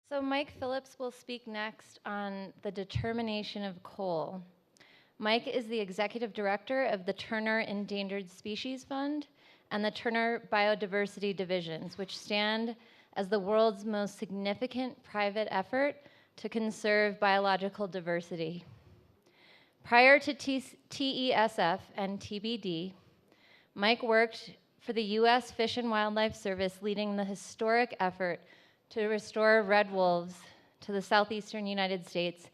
So Mike Phillips will speak next on the determination of coal. Mike is the executive director of the Turner Endangered Species Fund and the Turner Biodiversity Divisions, which stand as the world's most significant private effort to conserve biological diversity. Prior to TESF and TBD, Mike worked for the U.S. Fish and Wildlife Service, leading the historic effort to restore red wolves to the southeastern United States,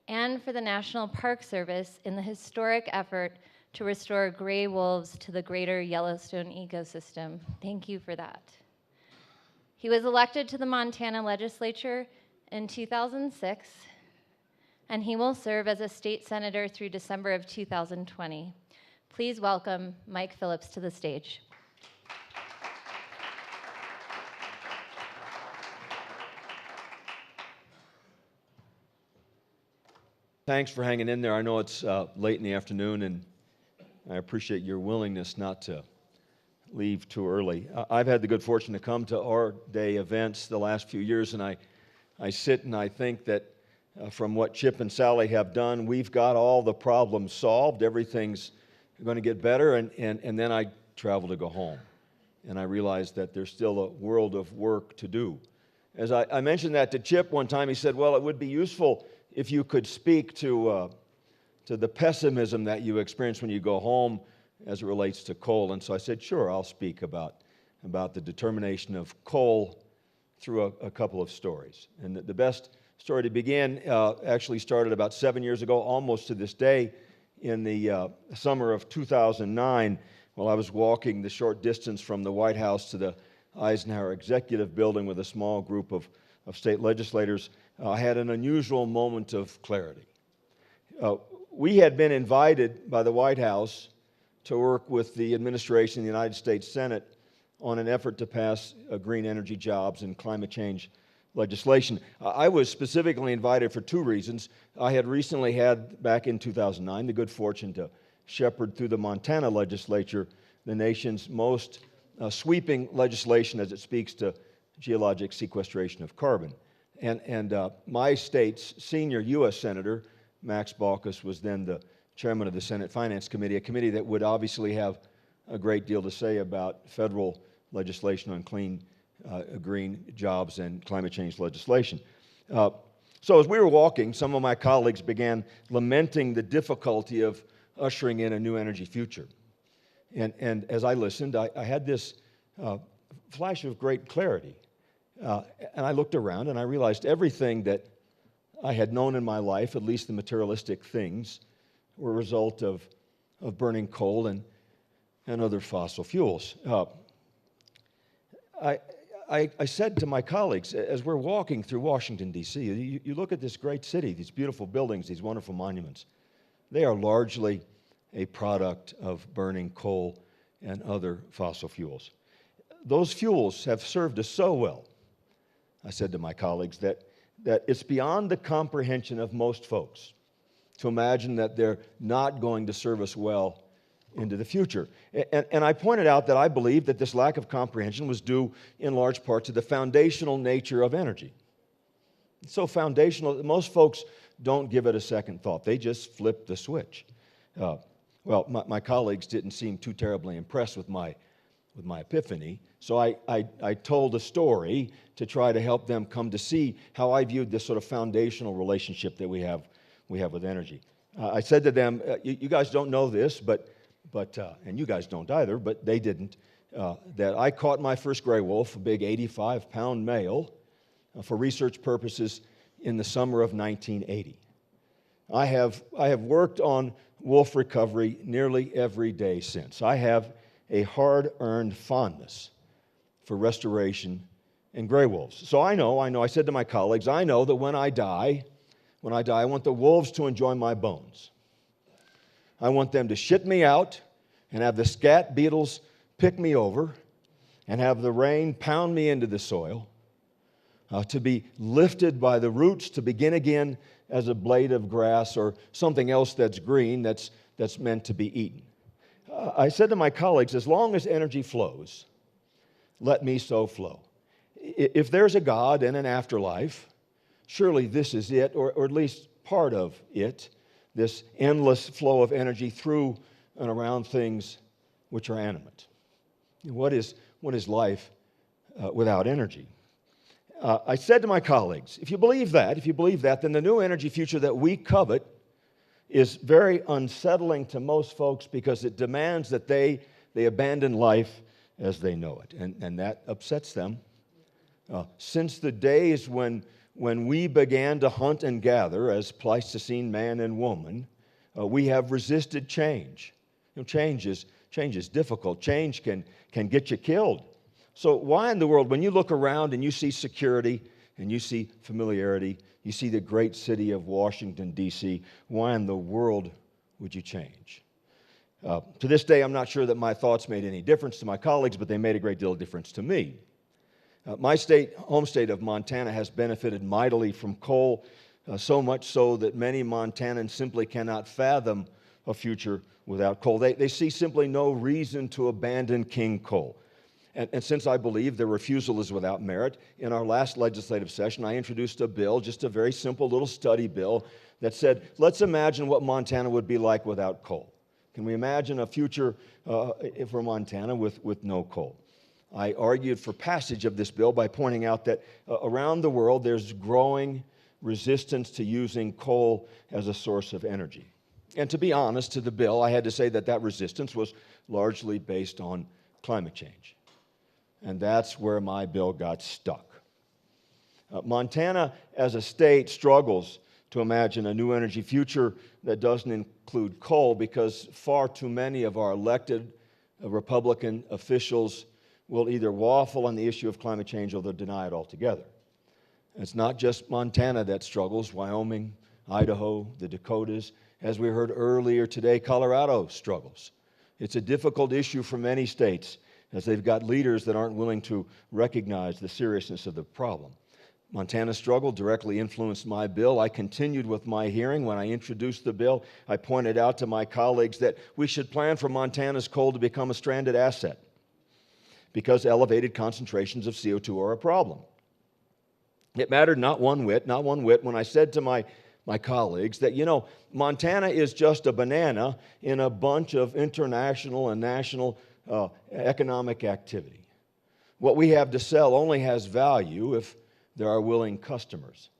and for the National Park Service in the historic effort to restore gray wolves to the greater Yellowstone ecosystem. Thank you for that. He was elected to the Montana legislature in 2006, and he will serve as a state senator through December of 2020. Please welcome Mike Phillips to the stage. Thanks for hanging in there. I know it's late in the afternoon, and I appreciate your willingness not to leave too early. I've had the good fortune to come to AREDAY events the last few years, and I sit and I think that from what Chip and Sally have done, we've got all the problems solved. Everything's going to get better, and then I travel to go home. And I realize that there's still a world of work to do. As I mentioned that to Chip one time, he said, well, it would be useful if you could speak to the pessimism that you experience when you go home as it relates to coal. And so I said, sure, I'll speak about the determination of coal through a couple of stories. And the best story to begin actually started about 7 years ago, almost to this day, in the summer of 2009, while I was walking the short distance from the White House to the Eisenhower Executive Building with a small group of state legislators. I had an unusual moment of clarity. We had been invited by the White House to work with the administration in the United States Senate on an effort to pass green energy jobs and climate change legislation. I was specifically invited for two reasons. I had recently had, back in 2009, the good fortune to shepherd through the Montana legislature the nation's most sweeping legislation as it speaks to geologic sequestration of carbon. And my state's senior U.S. Senator, Max Baucus, was then the chairman of the Senate Finance Committee, a committee that would obviously have a great deal to say about federal legislation on clean, green jobs and climate change legislation. So as we were walking, some of my colleagues began lamenting the difficulty of ushering in a new energy future. And as I listened, I had this flash of great clarity. And I looked around and I realized everything that I had known in my life, at least the materialistic things, were a result of burning coal and other fossil fuels. I said to my colleagues, as we're walking through Washington, D.C., you look at this great city, these beautiful buildings, these wonderful monuments. They are largely a product of burning coal and other fossil fuels. Those fuels have served us so well, I said to my colleagues, that it's beyond the comprehension of most folks to imagine that they're not going to serve us well into the future. And I pointed out that I believe that this lack of comprehension was due in large part to the foundational nature of energy. It's so foundational that most folks don't give it a second thought. They just flip the switch. Well, my colleagues didn't seem too terribly impressed with my epiphany, so I told a story to try to help them come to see how I viewed this sort of foundational relationship that we have with energy. I said to them, you guys don't know this, but and you guys don't either, but they didn't, that I caught my first gray wolf, a big 85-pound male, for research purposes in the summer of 1980. I have worked on wolf recovery nearly every day since. I have a hard-earned fondness for restoration and gray wolves. So I know, I said to my colleagues, I know that when I die, I want the wolves to enjoy my bones. I want them to shit me out and have the scat beetles pick me over and have the rain pound me into the soil, to be lifted by the roots to begin again as a blade of grass or something else that's green that's meant to be eaten. I said to my colleagues, as long as energy flows, let me so flow. If there's a God and an afterlife, Surely this is it, or at least part of it, this endless flow of energy through and around things which are animate. What is life without energy? I said to my colleagues, if you believe that, then the new energy future that we covet is very unsettling to most folks because it demands that they abandon life as they know it, and that upsets them. Since the days when we began to hunt and gather as Pleistocene man and woman, we have resisted change. Change is difficult. Change can get you killed. So why in the world, when you look around and you see security and you see familiarity, you see the great city of Washington, D.C., why in the world would you change? To this day, I'm not sure that my thoughts made any difference to my colleagues, but they made a great deal of difference to me. My home state of Montana, has benefited mightily from coal, so much so that many Montanans simply cannot fathom a future without coal. They see simply no reason to abandon king coal. And since I believe their refusal is without merit, in our last legislative session, I introduced a bill, just a very simple little study bill, that said, let's imagine what Montana would be like without coal. Can we imagine a future for Montana with no coal? I argued for passage of this bill by pointing out that around the world there's growing resistance to using coal as a source of energy. And to be honest, to the bill, I had to say that resistance was largely based on climate change. And that's where my bill got stuck. Montana, as a state, struggles to imagine a new energy future that doesn't include coal because far too many of our elected Republican officials will either waffle on the issue of climate change or they'll deny it altogether. It's not just Montana that struggles. Wyoming, Idaho, the Dakotas. As we heard earlier today, Colorado struggles. It's a difficult issue for many states, as they've got leaders that aren't willing to recognize the seriousness of the problem. Montana's struggle directly influenced my bill. I continued with my hearing. When I introduced the bill, I pointed out to my colleagues that we should plan for Montana's coal to become a stranded asset because elevated concentrations of CO2 are a problem. It mattered not one whit when I said to my colleagues that, Montana is just a banana in a bunch of international and national economic activity. What we have to sell only has value if there are willing customers.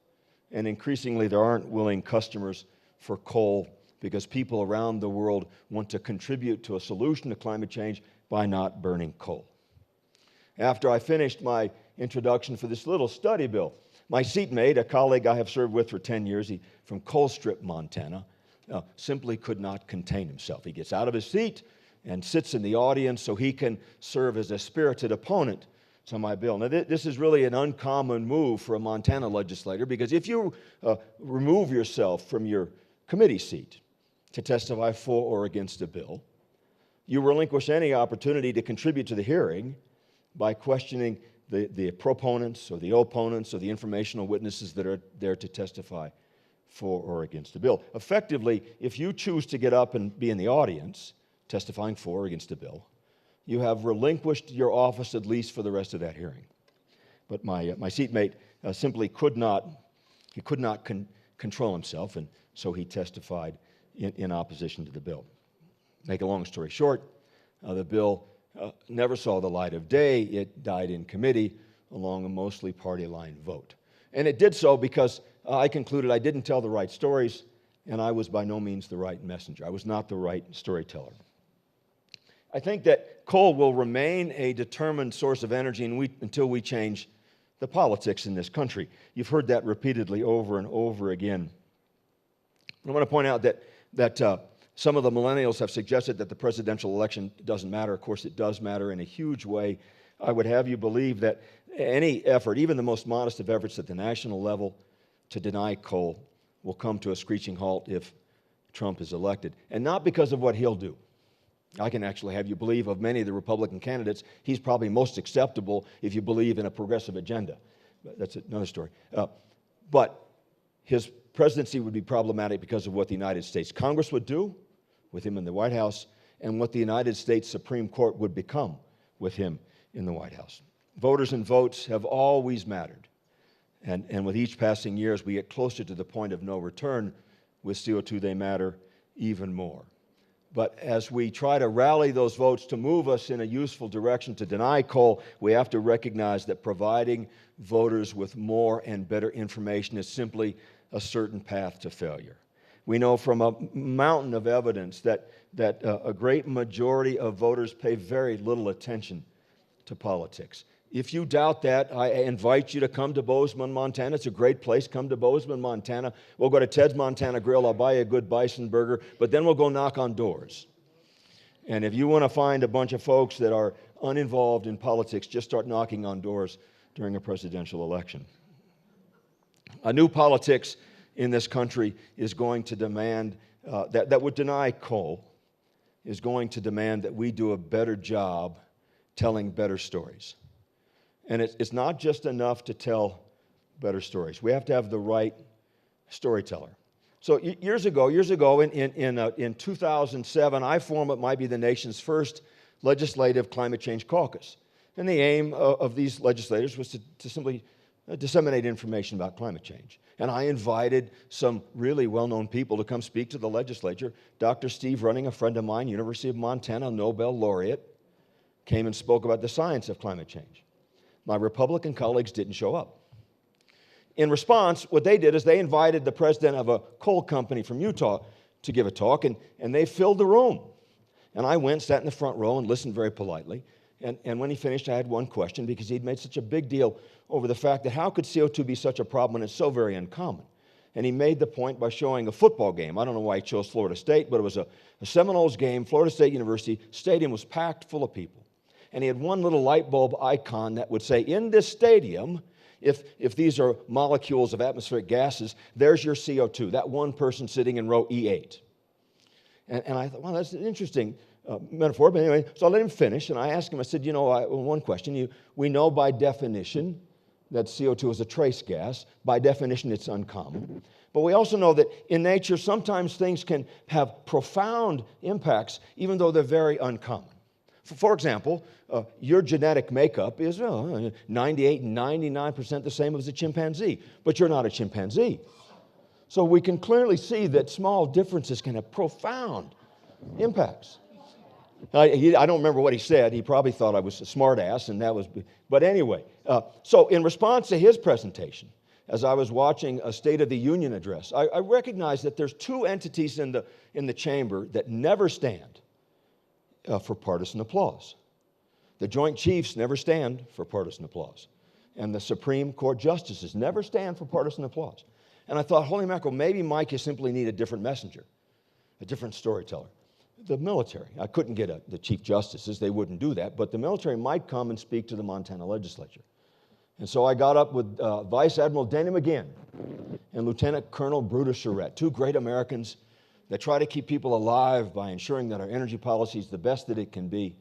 And increasingly, there aren't willing customers for coal because people around the world want to contribute to a solution to climate change by not burning coal. After I finished my introduction for this little study bill, my seatmate, a colleague I have served with for 10 years, from Colstrip, Montana, simply could not contain himself. He gets out of his seat and sits in the audience so he can serve as a spirited opponent to my bill. Now, this is really an uncommon move for a Montana legislator because if you remove yourself from your committee seat to testify for or against a bill, you relinquish any opportunity to contribute to the hearing by questioning the proponents or the opponents or the informational witnesses that are there to testify for or against the bill. Effectively, if you choose to get up and be in the audience testifying for or against a bill, you have relinquished your office at least for the rest of that hearing. But my seatmate simply could not control himself, and so he testified in opposition to the bill. Make a long story short, the bill never saw the light of day. It died in committee along a mostly party line vote. And it did so because I concluded I didn't tell the right stories, and I was by no means the right messenger. I was not the right storyteller. I think that coal will remain a determined source of energy until we change the politics in this country. You've heard that repeatedly over and over again. I want to point out that some of the millennials have suggested that the presidential election doesn't matter. Of course, it does matter in a huge way. I would have you believe that any effort, even the most modest of efforts at the national level to deny coal, will come to a screeching halt if Trump is elected. And not because of what he'll do. I can actually have you believe of many of the Republican candidates, he's probably most acceptable if you believe in a progressive agenda. But that's another story. But his presidency would be problematic because of what the United States Congress would do with him in the White House and what the United States Supreme Court would become with him in the White House. Voters and votes have always mattered. And with each passing year, as we get closer to the point of no return with CO2, they matter even more. But as we try to rally those votes to move us in a useful direction to deny coal, we have to recognize that providing voters with more and better information is simply a certain path to failure. We know from a mountain of evidence that a great majority of voters pay very little attention to politics. If you doubt that, I invite you to come to Bozeman, Montana. It's a great place. Come to Bozeman, Montana. We'll go to Ted's Montana Grill. I'll buy you a good bison burger, but then we'll go knock on doors. And if you want to find a bunch of folks that are uninvolved in politics, just start knocking on doors during a presidential election. A new politics in this country is going to demand, that would deny coal, is going to demand that we do a better job telling better stories. And it's not just enough to tell better stories. We have to have the right storyteller. So years ago, in 2007, I formed what might be the nation's first legislative climate change caucus. And the aim of these legislators was to simply disseminate information about climate change. And I invited some really well-known people to come speak to the legislature. Dr. Steve Running, a friend of mine, University of Montana, Nobel laureate, came and spoke about the science of climate change. My Republican colleagues didn't show up. In response, what they did is they invited the president of a coal company from Utah to give a talk, and they filled the room. And I went, sat in the front row, and listened very politely. And when he finished, I had one question, because he'd made such a big deal over the fact that how could CO2 be such a problem when it's so very uncommon? And he made the point by showing a football game. I don't know why he chose Florida State, but it was a Seminoles game, Florida State University. Stadium was packed full of people. And he had one little light bulb icon that would say, in this stadium, if these are molecules of atmospheric gases, there's your CO2, that one person sitting in row E8. And I thought, well, that's an interesting metaphor. But anyway, so I let him finish, and I asked him, I said, one question. We know by definition that CO2 is a trace gas. By definition, it's uncommon. But we also know that in nature, sometimes things can have profound impacts, even though they're very uncommon. For example, your genetic makeup is 98, 99% the same as a chimpanzee, but you're not a chimpanzee. So we can clearly see that small differences can have profound impacts. I don't remember what he said. He probably thought I was a smart ass, and that was, but anyway. So in response to his presentation, as I was watching a State of the Union address, I recognized that there's two entities in the chamber that never stand for partisan applause. The Joint Chiefs never stand for partisan applause. And the Supreme Court justices never stand for partisan applause. And I thought, holy mackerel, maybe Mike, you simply need a different messenger, a different storyteller. The military. I couldn't get the Chief Justices. They wouldn't do that. But the military might come and speak to the Montana legislature. And so I got up with Vice Admiral Denny McGinn and Lieutenant Colonel Brutus Charette, two great Americans that try to keep people alive by ensuring that our energy policy is the best that it can be.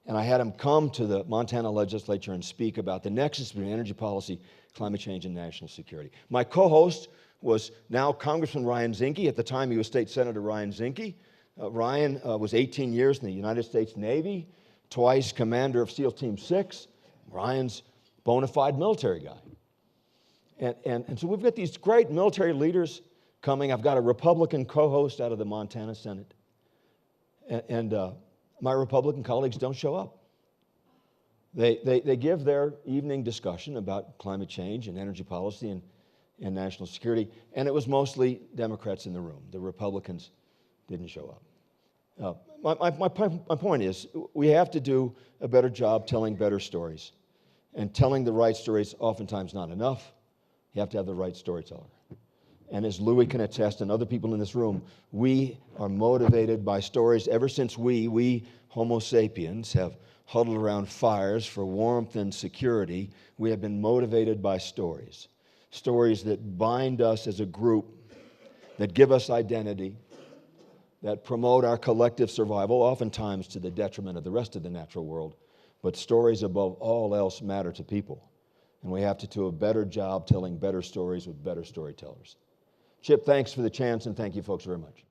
And I had them come to the Montana legislature and speak about the nexus between energy policy, climate change, and national security. My co-host was now Congressman Ryan Zinke. At the time, he was State Senator Ryan Zinke. Ryan was 18 years in the United States Navy, twice commander of SEAL Team 6. Ryan's a bona fide military guy. And so we've got these great military leaders coming. I've got a Republican co-host out of the Montana Senate. And my Republican colleagues don't show up. They give their evening discussion about climate change and energy policy and national security, and it was mostly Democrats in the room. The Republicans didn't show up. My point is, we have to do a better job telling better stories. And telling the right stories oftentimes not enough. You have to have the right storyteller. And as Louis can attest, and other people in this room, we are motivated by stories. Ever since we Homo sapiens, have huddled around fires for warmth and security, we have been motivated by stories. Stories that bind us as a group, that give us identity, that promote our collective survival, oftentimes to the detriment of the rest of the natural world. But stories above all else matter to people. And we have to do a better job telling better stories with better storytellers. Chip, thanks for the chance, and thank you folks very much.